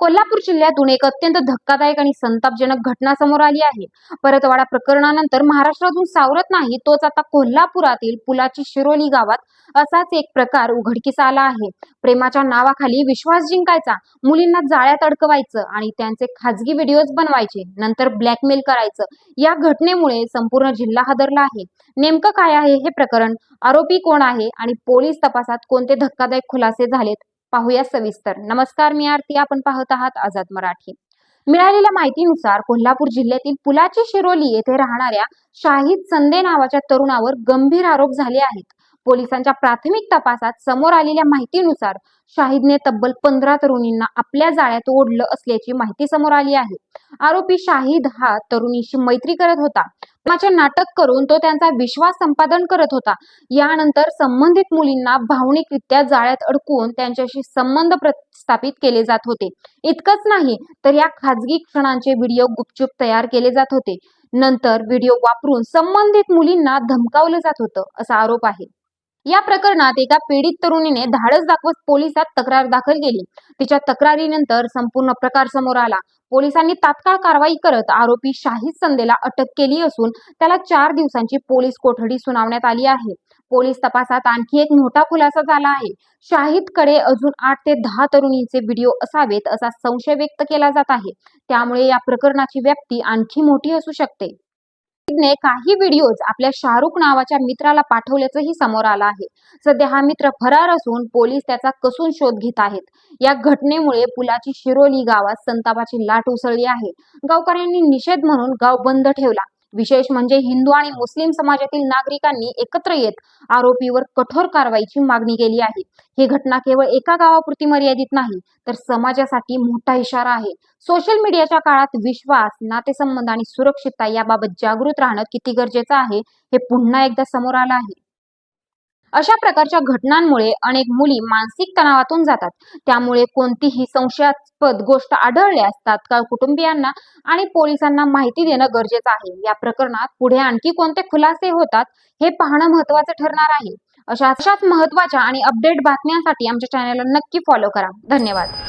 कोल्हापूर जिल्ह्यातून एक अत्यंत धक्कादायक आणि संतापजनक घटना समोर आली आहे. परतवाडा प्रकरणानंतर महाराष्ट्रातून सावरत नाही तोच आता कोल्हापुरातील पुलाची शिरोली गावात असाच एक प्रकार उघडकीस आला आहे. प्रेमाच्या नावाखाली विश्वास जिंकायचा, मुलींना जाळ्यात अडकवायचं आणि त्यांचे खाजगी व्हिडिओज बनवायचे, नंतर ब्लॅकमेल करायचं. या घटनेमुळे संपूर्ण जिल्हा हादरला आहे. नेमकं काय आहे हे प्रकरण, आरोपी कोण आहे आणि पोलीस तपासात कोणते धक्कादायक खुलासे झालेत, पाहूया सविस्तर. नमस्कार, मी आरती. आपण पाहत आहात आझाद मराठी. मिळालेल्या माहितीनुसार कोल्हापूर जिल्ह्यातील पुलाची शिरोली येथे राहणाऱ्या शाहिद संदे नावाच्या तरुणावर गंभीर आरोप झाले आहेत. पोलिसांच्या प्राथमिक तपासात समोर आलेल्या माहितीनुसार शाहिदने तब्बल 15 तरुणींना आपल्या जाळ्यात ओढलं असल्याची माहिती समोर आली आहे. आरोपी शाहिद हा तरुणीशी मैत्री करत होता. प्रेमाचे नाटक करून तो त्यांचा विश्वास संपादन करत होता. यानंतर संबंधित मुलींना भावनिकरित्या जाळ्यात अडकवून त्यांच्याशी संबंध प्रस्थापित केले जात होते. इतकंच नाही तर या खाजगी क्षणांचे व्हिडिओ गुपचूप तयार केले जात होते. नंतर व्हिडिओ वापरून संबंधित मुलींना धमकावलं जात होतं, असा आरोप आहे. या प्रकरणात एका पीडित तरुणीने धाडस दाखवत पोलिसात तक्रार दाखल केली. तिच्या तक्रारीनंतर संपूर्ण प्रकार समोर आला. पोलिसांनी तात्काळ कारवाई करत आरोपी शाहिद संदेला अटक केली असून त्याला 4 दिवसांची पोलीस कोठडी सुनावण्यात आली आहे. पोलीस तपासात आणखी एक मोठा खुलासा झाला आहे. शाहिदकडे अजून 8 ते 10 तरुणींचे व्हिडिओ असावेत असा संशय व्यक्त केला जात आहे. त्यामुळे या प्रकरणाची व्याप्ती आणखी मोठी असू शकते. ने काही व्हिडिओज आपल्या शाहरुख नावाच्या मित्राला पाठवल्याचंही समोर आलं आहे. सध्या हा मित्र फरार असून पोलीस त्याचा कसून शोध घेत आहेत. या घटनेमुळे पुलाची शिरोली गावात संतापाची लाट उसळली आहे. गावकऱ्यांनी निषेध म्हणून गाव बंद ठेवला. विशेष म्हणजे हिंदू आणि मुस्लिम समाजातील नागरिकांनी एकत्र येत आरोपीवर कठोर कारवाईची मागणी केली आहे. ही घटना केवळ एका गावापुरती मर्यादित नाही तर समाजासाठी मोठा इशारा आहे. सोशल मीडियाच्या काळात विश्वास, नातेसंबंध आणि सुरक्षितता याबाबत जागृत राहणं किती गरजेचं आहे हे पुन्हा एकदा समोर आलं आहे. अशा प्रकारच्या घटनांमुळे अनेक मुली मानसिक तणावातून जातात. त्यामुळे कोणतीही संशयास्पद गोष्ट आढळल्यास तात्काळ कुटुंबियांना आणि पोलिसांना माहिती देणं गरजेचं आहे. या प्रकरणात पुढे आणखी कोणते खुलासे होतात हे पाहणं महत्त्वाचं ठरणार आहे. अशाच महत्त्वाच्या आणि अपडेट बातम्यांसाठी आमच्या चॅनलला नक्की फॉलो करा. धन्यवाद.